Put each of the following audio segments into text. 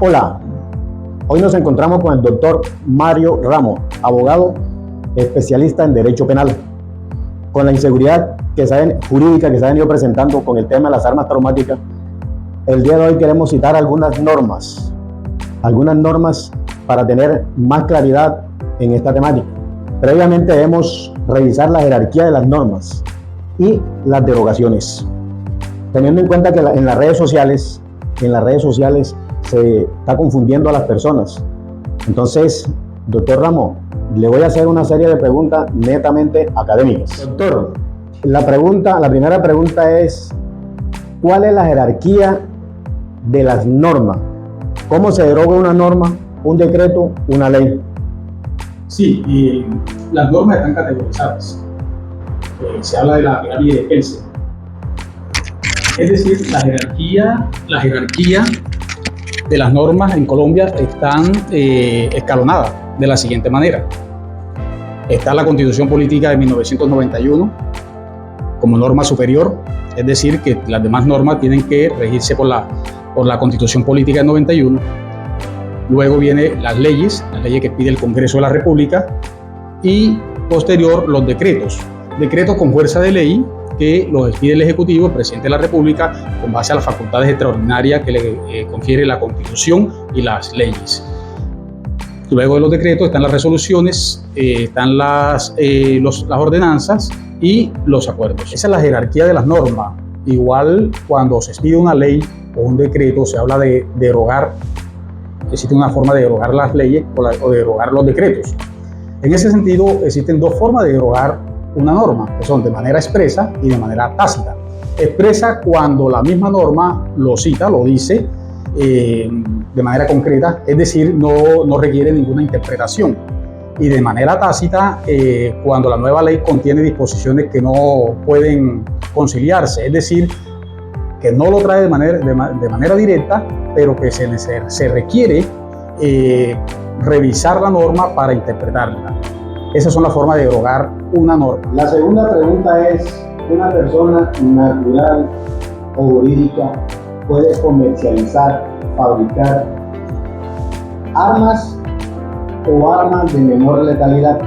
Hola, hoy nos encontramos con el doctor Mario Ramos, abogado especialista en Derecho Penal. Con la inseguridad jurídica que se ha venido presentando con el tema de las armas traumáticas, el día de hoy queremos citar algunas normas para tener más claridad en esta temática. Previamente debemos revisar la jerarquía de las normas y las derogaciones, teniendo en cuenta que en las redes sociales se está confundiendo a las personas. Entonces, doctor Ramos, le voy a hacer una serie de preguntas netamente académicas. Doctor, la primera pregunta es: ¿cuál es la jerarquía de las normas? ¿Cómo se deroga una norma, un decreto, una ley? Sí, y las normas están categorizadas. Se habla de la pirámide de Kelsen. Es decir, la jerarquía de las normas en Colombia están escalonadas de la siguiente manera. Está la Constitución Política de 1991 como norma superior, es decir, que las demás normas tienen que regirse por la Constitución Política de 91. Luego vienen las leyes que pide el Congreso de la República, y posterior los decretos con fuerza de ley que los expide el Ejecutivo, el Presidente de la República, con base a las facultades extraordinarias que le confiere la Constitución y las leyes. Luego de los decretos están las resoluciones, están las ordenanzas y los acuerdos. Esa es la jerarquía de las normas. Igual cuando se expide una ley o un decreto, se habla de derogar. Existe una forma de derogar las leyes o de derogar los decretos. En ese sentido, existen dos formas de derogar una norma, que son de manera expresa y de manera tácita. Expresa cuando la misma norma lo cita, lo dice de manera concreta, es decir, no requiere ninguna interpretación. Y de manera tácita, cuando la nueva ley contiene disposiciones que no pueden conciliarse, es decir, que no lo trae de manera directa, pero que se requiere revisar la norma para interpretarla. Esas son las formas de derogar una norma. La segunda pregunta es: ¿una persona natural o jurídica puede comercializar, fabricar armas o armas de menor letalidad?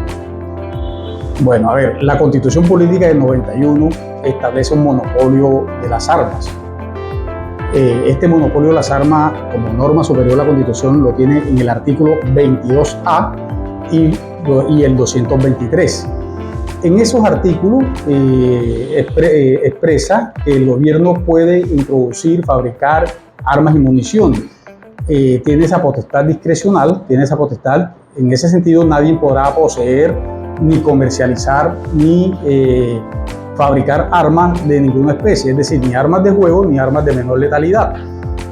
Bueno, a ver, la Constitución Política del 91 establece un monopolio de las armas. Este monopolio de las armas, como norma superior a la Constitución, lo tiene en el artículo 22A y el 223. En esos artículos expresa que el gobierno puede introducir, fabricar armas y municiones. Tiene esa potestad discrecional, en ese sentido nadie podrá poseer, ni comercializar, ni fabricar armas de ninguna especie, es decir, ni armas de fuego ni armas de menor letalidad,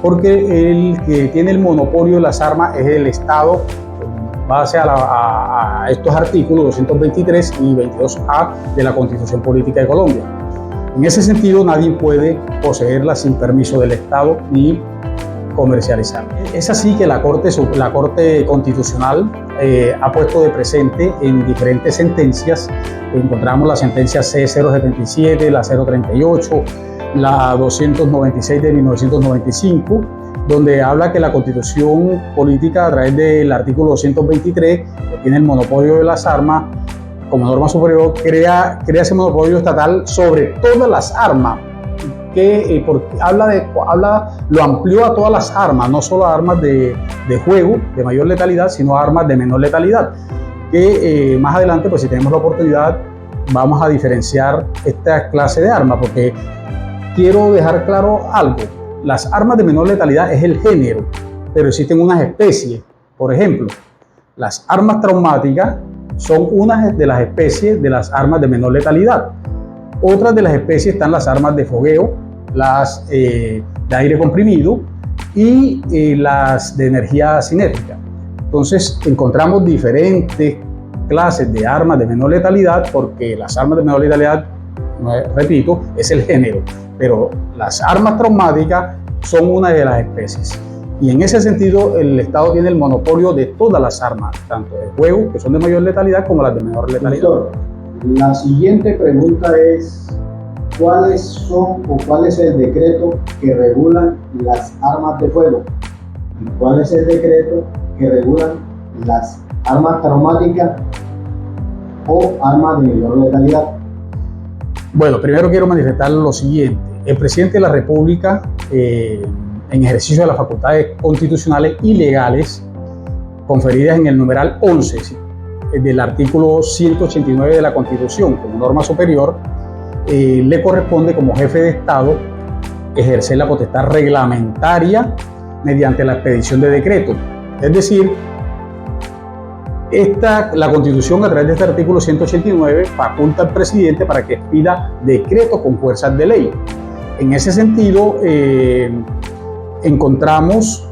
porque el que tiene el monopolio de las armas es el Estado, en base a estos artículos 223 y 22A de la Constitución Política de Colombia. En ese sentido, nadie puede poseerlas sin permiso del Estado ni comercializar. Es así que la Corte Constitucional ha puesto de presente en diferentes sentencias. Encontramos la sentencia C-077, la 038, la 296 de 1995, donde habla que la Constitución Política, a través del artículo 223, que tiene el monopolio de las armas como norma superior, crea ese monopolio estatal sobre todas las armas, que lo amplió a todas las armas, no solo a armas de fuego de mayor letalidad, sino a armas de menor letalidad, que más adelante, pues si tenemos la oportunidad, vamos a diferenciar esta clase de armas, porque quiero dejar claro algo: las armas de menor letalidad es el género, pero existen unas especies. Por ejemplo, las armas traumáticas son unas de las especies de las armas de menor letalidad. Otras de las especies están las armas de fogueo, las de aire comprimido y las de energía cinética. Entonces encontramos diferentes clases de armas de menor letalidad, porque las armas de menor letalidad, repito, es el género, pero las armas traumáticas son una de las especies. Y en ese sentido, el Estado tiene el monopolio de todas las armas, tanto de fuego, que son de mayor letalidad, como las de menor letalidad. Doctor, la siguiente pregunta es: ¿cuáles son o cuál es el decreto que regula las armas de fuego? ¿Cuál es el decreto que regula las armas traumáticas o armas de menor letalidad? Bueno, primero quiero manifestar lo siguiente. El presidente de la República, en ejercicio de las facultades constitucionales y legales conferidas en el numeral 11 del artículo 189 de la Constitución como norma superior, le corresponde como jefe de Estado ejercer la potestad reglamentaria mediante la expedición de decreto. Es decir, la Constitución, a través de este artículo 189, faculta al presidente para que expida decretos con fuerzas de ley. En ese sentido, encontramos,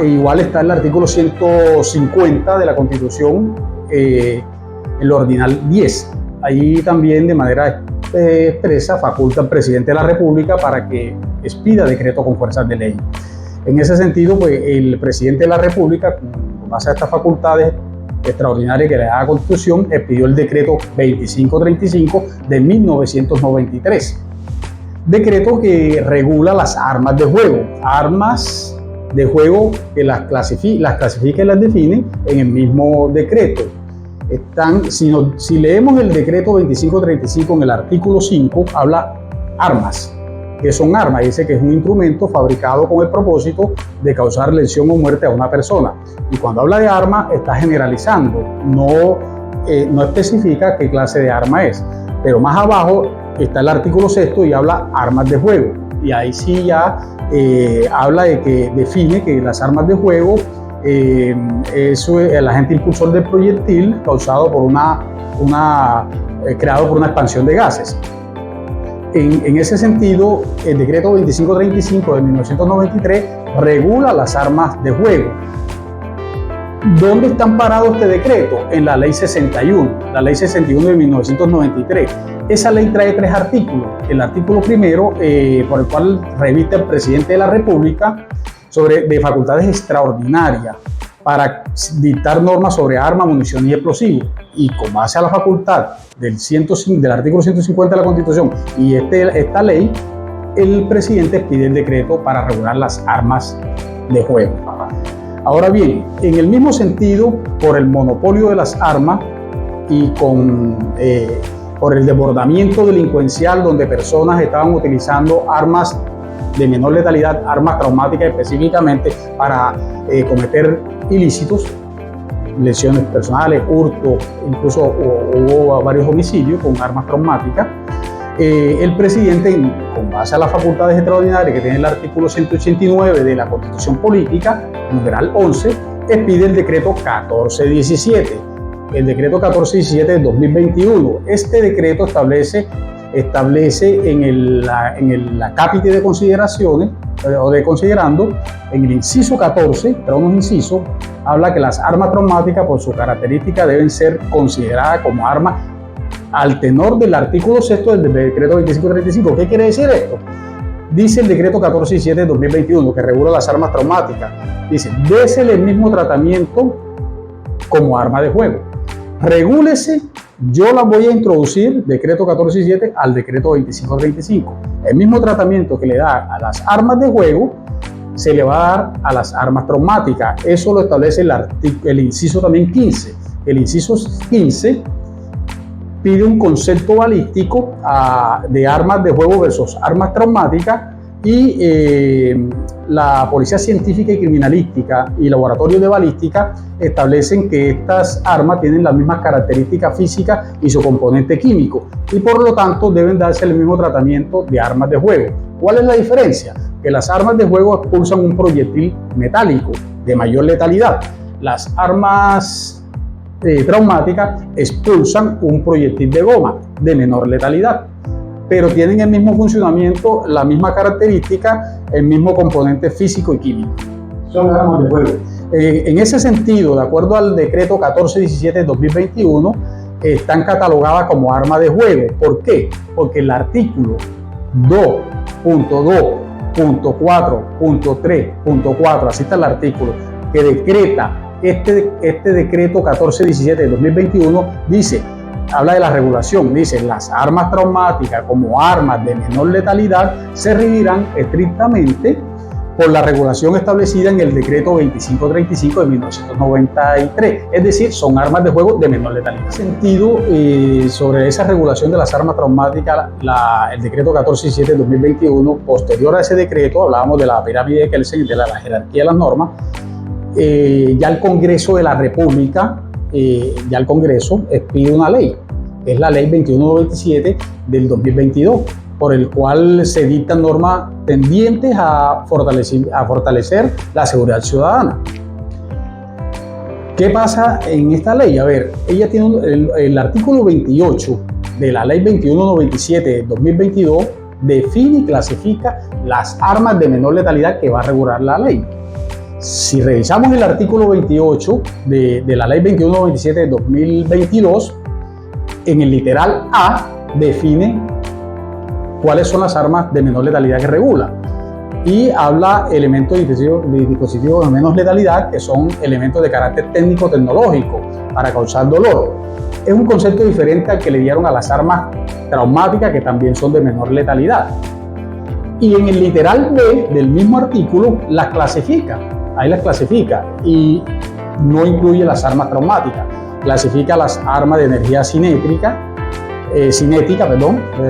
igual está el artículo 150 de la Constitución, el ordinal 10. Ahí también, de manera expresa, faculta al presidente de la República para que expida decreto con fuerzas de ley. En ese sentido, pues, el presidente de la República, con base a estas facultades extraordinaria que le da la Constitución, expidió el decreto 2535 de 1993. Decreto que regula las armas de juego. Armas de juego que las clasifica y las define en el mismo decreto. Si leemos el decreto 2535 en el artículo 5, habla armas. ¿Qué son armas? Dice que es un instrumento fabricado con el propósito de causar lesión o muerte a una persona. Y cuando habla de arma, está generalizando, no especifica qué clase de arma es. Pero más abajo está el artículo 6 y habla armas de juego. Y ahí sí ya habla de que define que las armas de juego es el agente impulsor del proyectil causado por creado por una expansión de gases. En ese sentido, el decreto 2535 de 1993 regula las armas de juego. ¿Dónde está amparado este decreto? En la ley 61, la ley 61 de 1993. Esa ley trae 3 artículos. El artículo primero, por el cual reviste el presidente de la República de facultades extraordinarias para dictar normas sobre armas, munición y explosivos. Y con base a la facultad del artículo 150 de la Constitución y esta ley, el presidente pide el decreto para regular las armas de juego. Ahora bien, en el mismo sentido, por el monopolio de las armas y por el desbordamiento delincuencial donde personas estaban utilizando armas de menor letalidad, armas traumáticas específicamente para cometer ilícitos, lesiones personales, hurto, incluso hubo varios homicidios con armas traumáticas. El presidente, con base a las facultades extraordinarias que tiene el artículo 189 de la Constitución Política, numeral 11, expide el decreto 1417. El decreto 1417 de 2021. Este decreto establece en el capítulo de consideraciones o de considerando, en el inciso 14, pero unos incisos, habla que las armas traumáticas por su característica deben ser consideradas como armas al tenor del artículo 6 del decreto 2535. ¿Qué quiere decir esto? Dice el decreto 1417 de 2021 que regula las armas traumáticas. Dice, désele el mismo tratamiento como arma de juego. Regúlese. Yo la voy a introducir, decreto 1417, al decreto 2535. El mismo tratamiento que le da a las armas de juego, se le va a dar a las armas traumáticas. Eso lo establece el inciso también 15. El inciso 15 pide un concepto balístico de armas de juego versus armas traumáticas y la Policía Científica y Criminalística y Laboratorios de Balística establecen que estas armas tienen las mismas características físicas y su componente químico y por lo tanto deben darse el mismo tratamiento de armas de juego. ¿Cuál es la diferencia? Que las armas de juego expulsan un proyectil metálico de mayor letalidad. Las armas traumáticas expulsan un proyectil de goma de menor letalidad, pero tienen el mismo funcionamiento, la misma característica, el mismo componente físico y químico. Son armas de juego. En ese sentido, de acuerdo al decreto 1417 de 2021, están catalogadas como armas de juego. ¿Por qué? Porque el artículo 2.2.4.3.4, así está el artículo, que decreta este decreto 1417 de 2021, habla de la regulación, dice, las armas traumáticas como armas de menor letalidad se regirán estrictamente por la regulación establecida en el decreto 2535 de 1993, es decir, son armas de fuego de menor letalidad. En ese sentido, sobre esa regulación de las armas traumáticas, el decreto 1417 de 2021, posterior a ese decreto, hablábamos de la pirámide de Kelsen, de la jerarquía de las normas, ya el Congreso de la República, ya el Congreso expide una ley, que es la ley 2197 del 2022, por el cual se dictan normas tendientes a fortalecer la seguridad ciudadana. ¿Qué pasa en esta ley? A ver, ella tiene el artículo 28 de la ley 2197 de 2022 define y clasifica las armas de menor letalidad que va a regular la ley. Si revisamos el artículo 28 de la ley 2197 de 2022, en el literal A define cuáles son las armas de menor letalidad que regula y habla elementos de dispositivos de menos letalidad, que son elementos de carácter técnico-tecnológico para causar dolor. Es un concepto diferente al que le dieron a las armas traumáticas, que también son de menor letalidad. Y en el literal B del mismo artículo las clasifica, ahí las clasifica, y no incluye las armas traumáticas. Clasifica las armas de energía cinética, de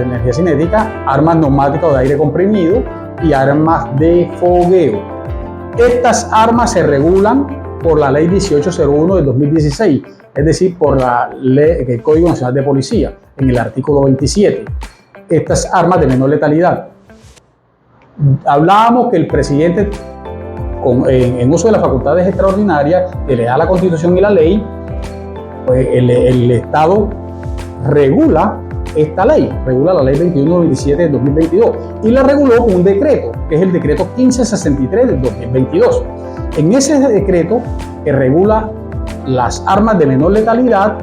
energía cinética, armas neumáticas o de aire comprimido y armas de fogueo. Estas armas se regulan por la ley 1801 del 2016, es decir, por el Código Nacional de Policía, en el artículo 27. Estas armas de menor letalidad. Hablábamos que el presidente, en uso de las facultades extraordinarias que le da la Constitución y la ley, pues el Estado regula esta ley, regula la ley 2197 del 2022 y la reguló con un decreto, que es el decreto 1563 del 2022. En ese decreto que regula las armas de menor letalidad,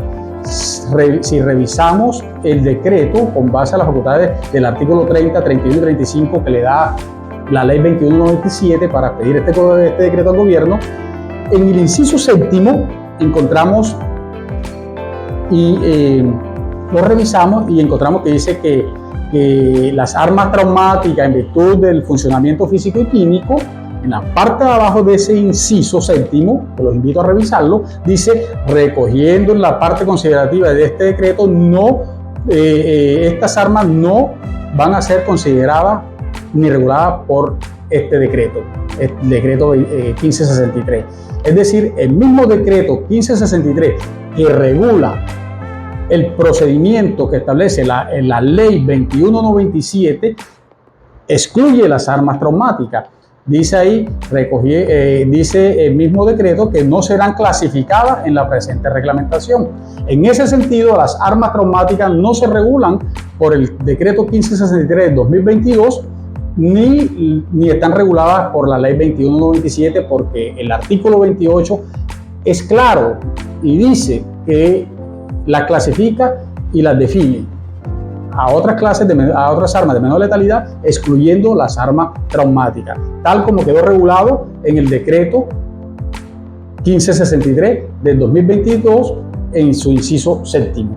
si revisamos el decreto con base a las facultades del artículo 30, 31 y 35 que le da la ley 2197 para pedir este decreto al gobierno, en el inciso séptimo encontramos y lo revisamos y encontramos que dice que las armas traumáticas, en virtud del funcionamiento físico y químico, en la parte de abajo de ese inciso séptimo, que los invito a revisarlo, dice, recogiendo en la parte considerativa de este decreto, estas armas no van a ser consideradas ni reguladas por este decreto, el decreto 1563. Es decir, el mismo decreto 1563 que regula el procedimiento que establece la ley 2197 excluye las armas traumáticas. Dice ahí, dice el mismo decreto que no serán clasificadas en la presente reglamentación. En ese sentido, las armas traumáticas no se regulan por el decreto 1563 de 2022 ni están reguladas por la ley 2197, porque el artículo 28 es claro y dice que las clasifica y las define a otras armas de menor letalidad, excluyendo las armas traumáticas, tal como quedó regulado en el decreto 1563 del 2022 en su inciso séptimo.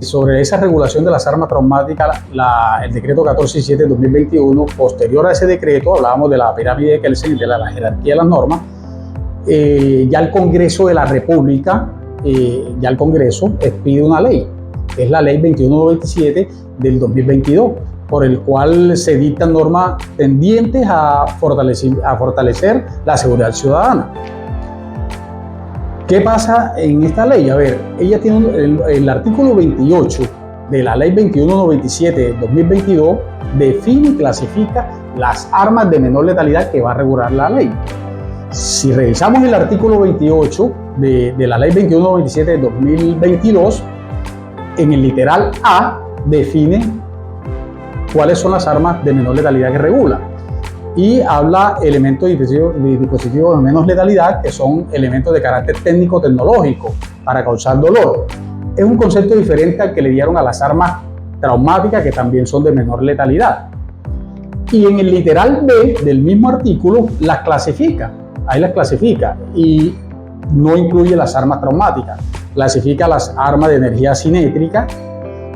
Sobre esa regulación de las armas traumáticas, el decreto 1417 del 2021, posterior a ese decreto, hablábamos de la pirámide de Kelsen, de la jerarquía de las normas, ya el Congreso de la República, ya el Congreso expide una ley, que es la ley 2197 del 2022, por el cual se dictan normas tendientes a fortalecer la seguridad ciudadana. ¿Qué pasa en esta ley? A ver, ella tiene el artículo 28 de la ley 2197 del 2022 define y clasifica las armas de menor letalidad que va a regular la ley. Si revisamos el artículo 28 de la ley 2197 de 2022, en el literal A define cuáles son las armas de menor letalidad que regula y habla elementos de dispositivos de menos letalidad, que son elementos de carácter técnico-tecnológico para causar dolor. Es un concepto diferente al que le dieron a las armas traumáticas, que también son de menor letalidad. Y en el literal B del mismo artículo las clasifica, ahí las clasifica y no incluye las armas traumáticas. Clasifica las armas de energía cinética,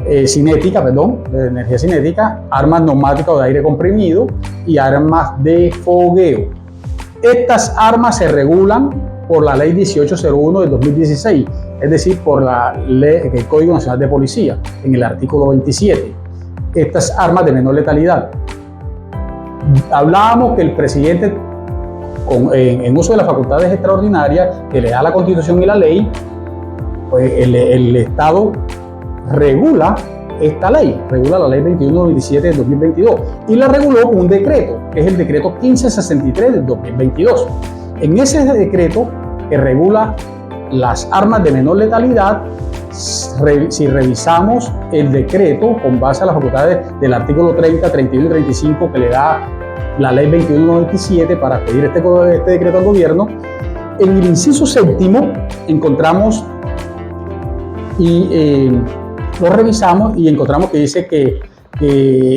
de energía cinética, armas neumáticas o de aire comprimido y armas de fogueo. Estas armas se regulan por la Ley 1801 del 2016, es decir, por el Código Nacional de Policía, en el artículo 27. Estas armas de menor letalidad. Hablábamos que el presidente, en uso de las facultades extraordinarias que le da la Constitución y la ley, pues el Estado regula esta ley, regula la Ley 2197 del 2022 y la reguló con un decreto, que es el decreto 1563 del 2022. En ese decreto que regula las armas de menor letalidad, si revisamos el decreto con base a las facultades del artículo 30, 31 y 35 que le da la Ley 2197 para pedir este decreto al gobierno, en el inciso séptimo encontramos lo revisamos y encontramos que dice que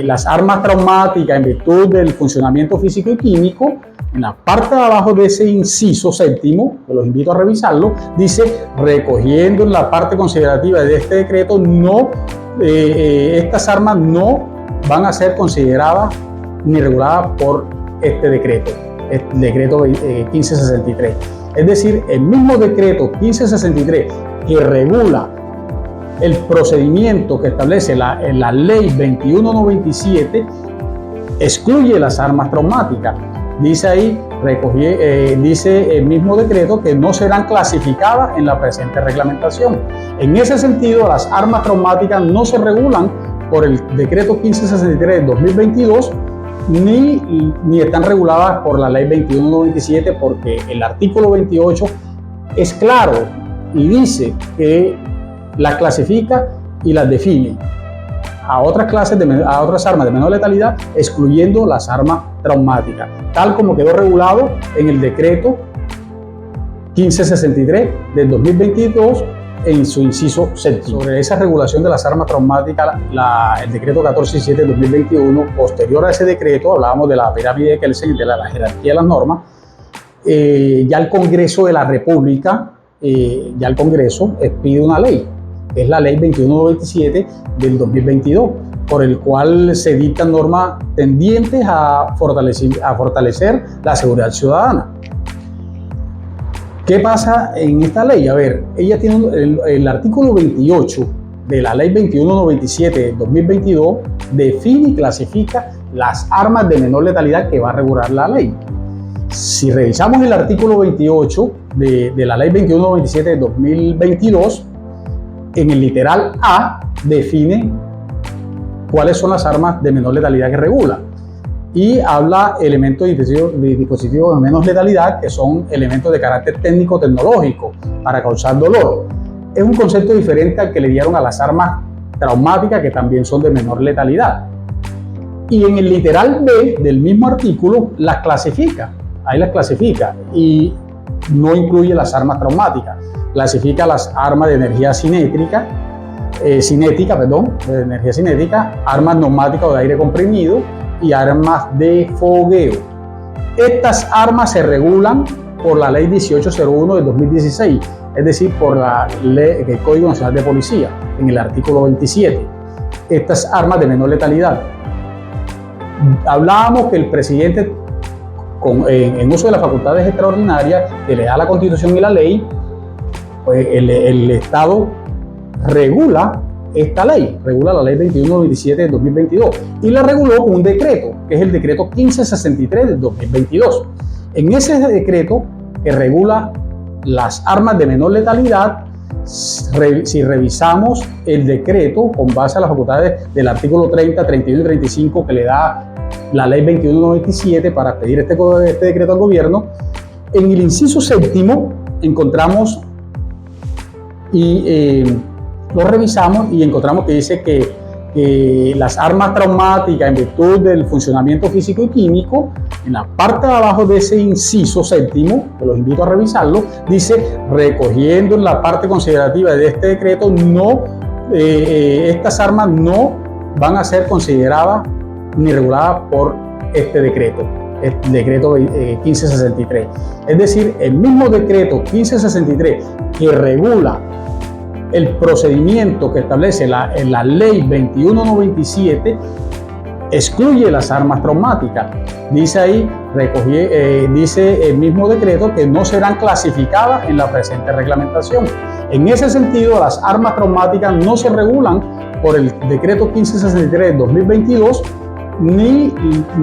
las armas traumáticas en virtud del funcionamiento físico y químico, en la parte de abajo de ese inciso séptimo, que los invito a revisarlo, dice, recogiendo en la parte considerativa de este decreto, estas armas no van a ser consideradas ni reguladas por este decreto, el decreto 1563. Es decir, el mismo decreto 1563 que regula el procedimiento que establece la Ley 2197 excluye las armas traumáticas. Dice ahí, dice el mismo decreto que no serán clasificadas en la presente reglamentación. En ese sentido, las armas traumáticas no se regulan por el decreto 1563 de 2022 ni están reguladas por la Ley 2197 porque el artículo 28 es claro y dice que las clasifica y las define a otras armas de menor letalidad, excluyendo las armas traumáticas, tal como quedó regulado en el decreto 1563 del 2022 en su inciso séptimo. Sobre esa regulación de las armas traumáticas, el decreto 1417 del 2021, posterior a ese decreto, hablábamos de la pirámide de Kelsen, de la jerarquía de las normas. Ya el Congreso de la República, expide una ley, es la Ley 2197 del 2022, por el cual se dictan normas tendientes a fortalecer la seguridad ciudadana. ¿Qué pasa en esta ley? A ver, ella tiene el artículo 28 de la Ley 2197 del 2022, define y clasifica las armas de menor letalidad que va a regular la ley. Si revisamos el artículo 28 de la Ley 2197 de 2022, en el literal A define cuáles son las armas de menor letalidad que regula y habla elementos de dispositivos de menor letalidad que son elementos de carácter técnico-tecnológico para causar dolor. Es un concepto diferente al que le dieron a las armas traumáticas que también son de menor letalidad. Y en el literal B del mismo artículo las clasifica. Ahí las clasifica y no incluye las armas traumáticas. Clasifica las armas de energía cinética, armas neumáticas o de aire comprimido y armas de fogueo. Estas armas se regulan por la Ley 1801 del 2016, es decir, por el Código Nacional de Policía, en el artículo 27. Estas armas de menor letalidad. Hablábamos que el presidente, en uso de las facultades extraordinarias que le da la Constitución y la ley, pues el Estado regula esta ley, regula la Ley 2197 del 2022 y la reguló con un decreto, que es el decreto 1563 del 2022. En ese decreto que regula las armas de menor letalidad, si revisamos el decreto con base a las facultades del artículo 30, 31 y 35 que le da la Ley 2197 para pedir este decreto al gobierno, en el inciso séptimo encontramos lo revisamos y encontramos que dice que las armas traumáticas en virtud del funcionamiento físico y químico, en la parte de abajo de ese inciso séptimo, que los invito a revisarlo, dice, recogiendo en la parte considerativa de este decreto, estas armas no van a ser consideradas ni reguladas por este decreto, el decreto 1563. Es decir, el mismo decreto 1563 que regula el procedimiento que establece la Ley 2197 excluye las armas traumáticas. Dice ahí, dice el mismo decreto que no serán clasificadas en la presente reglamentación. En ese sentido, las armas traumáticas no se regulan por el decreto 1563 de 2022 ni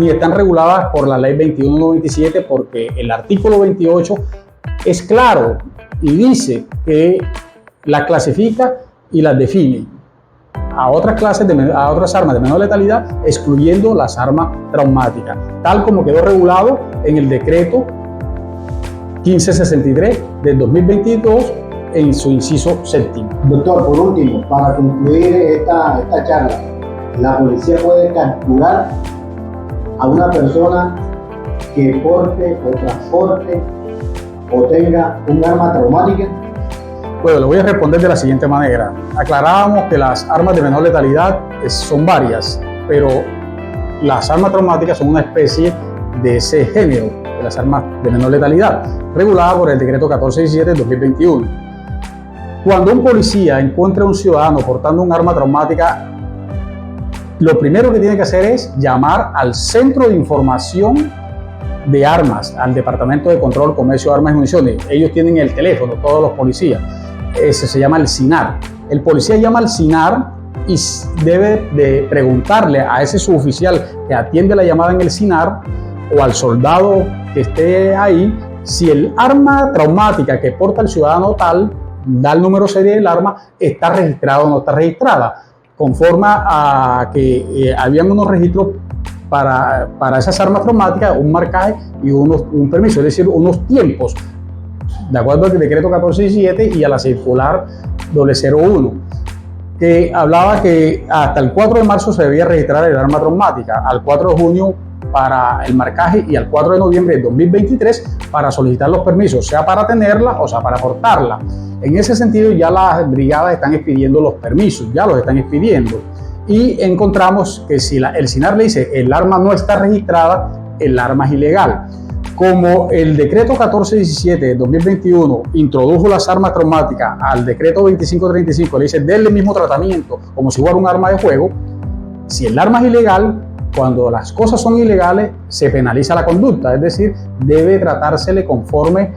están reguladas por la ley 2197, porque el artículo 28 es claro y dice que las clasifica y las define a otras a otras armas de menor letalidad, excluyendo las armas traumáticas, tal como quedó regulado en el decreto 1563 del 2022 en su inciso séptimo. Doctor, por último, para concluir esta charla, la policía puede capturar a una persona que porte o transporte o tenga un arma traumática. Bueno, le voy a responder de la siguiente manera. Aclarábamos que las armas de menor letalidad son varias, pero las armas traumáticas son una especie de ese género, de las armas de menor letalidad, regulada por el decreto 1417 de 2021. Cuando un policía encuentra a un ciudadano portando un arma traumática, lo primero que tiene que hacer es llamar al Centro de Información de Armas, al Departamento de Control, Comercio de Armas y Municiones. Ellos tienen el teléfono, todos los policías. Ese se llama el SINAR. El policía llama al SINAR y debe de preguntarle a ese suboficial que atiende la llamada en el SINAR o al soldado que esté ahí si el arma traumática que porta el ciudadano tal, da el número serie del arma, está registrada o no está registrada, conforme a que habían unos registros para esas armas traumáticas, un marcaje y un permiso, es decir, unos tiempos, de acuerdo al decreto 1417 y a la circular 001, que hablaba que hasta el 4 de marzo se debía registrar el arma traumática, al 4 de junio para el marcaje y al 4 de noviembre de 2023 para solicitar los permisos, sea para tenerla o sea para portarla. En ese sentido ya las brigadas están expidiendo los permisos, ya los están expidiendo. Y encontramos que si el SINAR le dice el arma no está registrada, el arma es ilegal. Como el decreto 1417 de 2021 introdujo las armas traumáticas al decreto 2535, le dice denle el mismo tratamiento como si fuera un arma de juego. Si el arma es ilegal, cuando las cosas son ilegales, se penaliza la conducta, es decir, debe tratársele conforme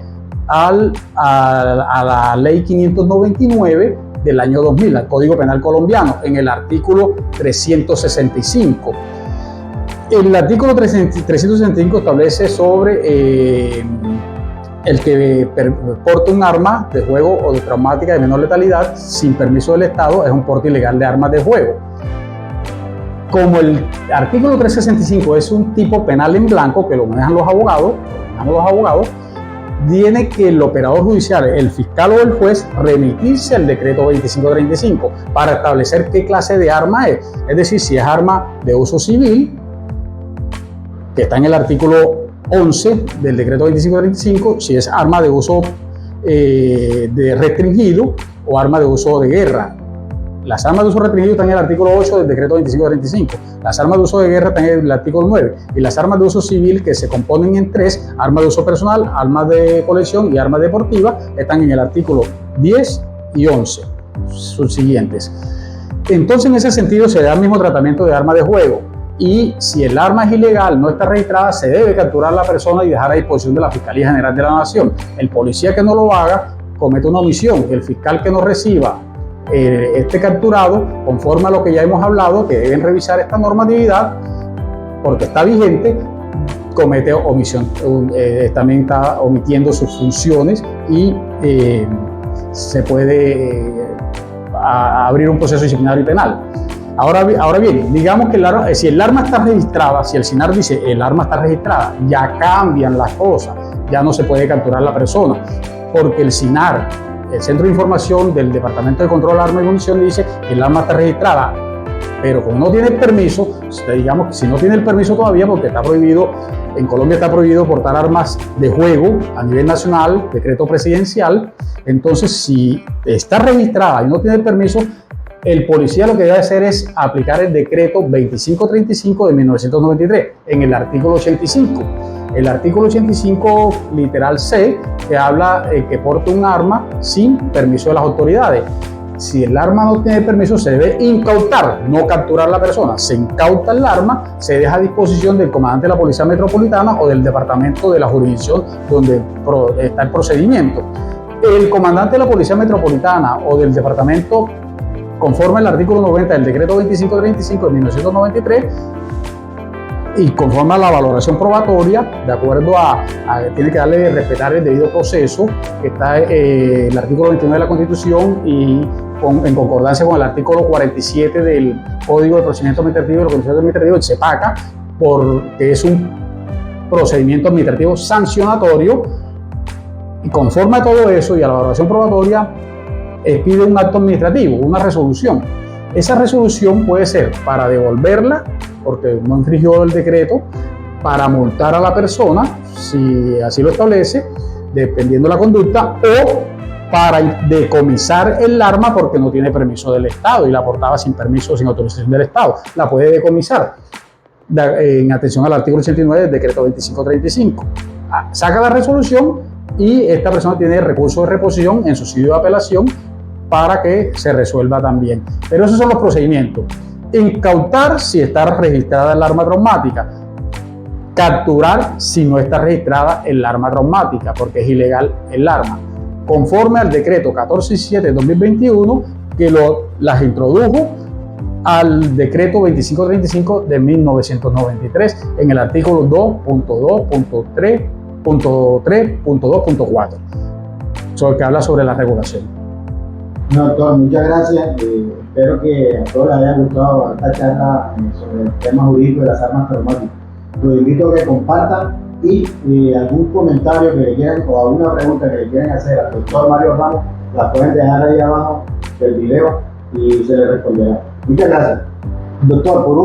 a la ley 599 del año 2000, al Código Penal colombiano, en el artículo 365. El artículo 365 establece sobre el que porte un arma de juego o de traumática de menor letalidad sin permiso del Estado es un porte ilegal de armas de juego. Como el artículo 365 es un tipo penal en blanco que lo manejan los abogados, tiene que el operador judicial, el fiscal o el juez, remitirse al decreto 2535 para establecer qué clase de arma es. Es decir, si es arma de uso civil, que está en el artículo 11 del decreto 2535, si es arma de uso de restringido o arma de uso de guerra. Las armas de uso restringido están en el artículo 8 del decreto 2535. Las armas de uso de guerra están en el artículo 9. Y las armas de uso civil, que se componen en tres, armas de uso personal, armas de colección y armas deportivas, están en el artículo 10 y 11, sus siguientes. Entonces, en ese sentido, se da el mismo tratamiento de arma de juego. Y si el arma es ilegal, no está registrada, se debe capturar a la persona y dejar a disposición de la Fiscalía General de la Nación. El policía que no lo haga comete una omisión. El fiscal que no reciba este capturado, conforme a lo que ya hemos hablado, que deben revisar esta normatividad porque está vigente, comete omisión, también está omitiendo sus funciones y se puede abrir un proceso disciplinario y penal. Ahora bien, digamos que si el arma está registrada, si el SINAR dice el arma está registrada, ya cambian las cosas, ya no se puede capturar a la persona, porque el SINAR, el Centro de Información del Departamento de Control de Armas y Municiones, dice que el arma está registrada, pero como no tiene el permiso, digamos que si no tiene el permiso todavía, porque está prohibido, en Colombia está prohibido portar armas de juego a nivel nacional, decreto presidencial, entonces si está registrada y no tiene el permiso, el policía lo que debe hacer es aplicar el decreto 2535 de 1993 en el artículo 85. El artículo 85, literal C, que habla que porte un arma sin permiso de las autoridades. si el arma no tiene permiso, se debe incautar, no capturar a la persona. Se incauta el arma, se deja a disposición del comandante de la Policía Metropolitana o del departamento de la jurisdicción donde está el procedimiento. El comandante de la Policía Metropolitana o del departamento, conforme al artículo 90 del decreto 2535 de 1993, y conforme a la valoración probatoria, de acuerdo tiene que darle respetar el debido proceso, que está el artículo 29 de la Constitución y en concordancia con el artículo 47 del Código de Procedimiento Administrativo y los Contencioso Administrativo, el CEPACA, porque es un procedimiento administrativo sancionatorio, y conforme a todo eso y a la valoración probatoria, pide un acto administrativo, una resolución. Esa resolución puede ser para devolverla, porque no infringió el decreto, para multar a la persona, si así lo establece, dependiendo de la conducta, o para decomisar el arma porque no tiene permiso del Estado y la portaba sin permiso, sin autorización del Estado. La puede decomisar en atención al artículo 89 del decreto 2535. Saca la resolución y esta persona tiene recurso de reposición en su sitio de apelación para que se resuelva también. Pero esos son los procedimientos. Incautar si está registrada el arma traumática. Capturar si no está registrada el arma traumática, porque es ilegal el arma. Conforme al decreto 1417 de 2021, que las introdujo al decreto 2535 de 1993 en el artículo 2.2.3.2.4, sobre el que habla sobre la regulación. No, doctor, muchas gracias. Espero que a todos les haya gustado esta charla sobre el tema jurídico de las armas traumáticas. Los invito a que compartan y algún comentario que le quieran o alguna pregunta que le quieran hacer al doctor Mario Ramos, la pueden dejar ahí abajo del video y se les responderá. Muchas gracias. Doctor, por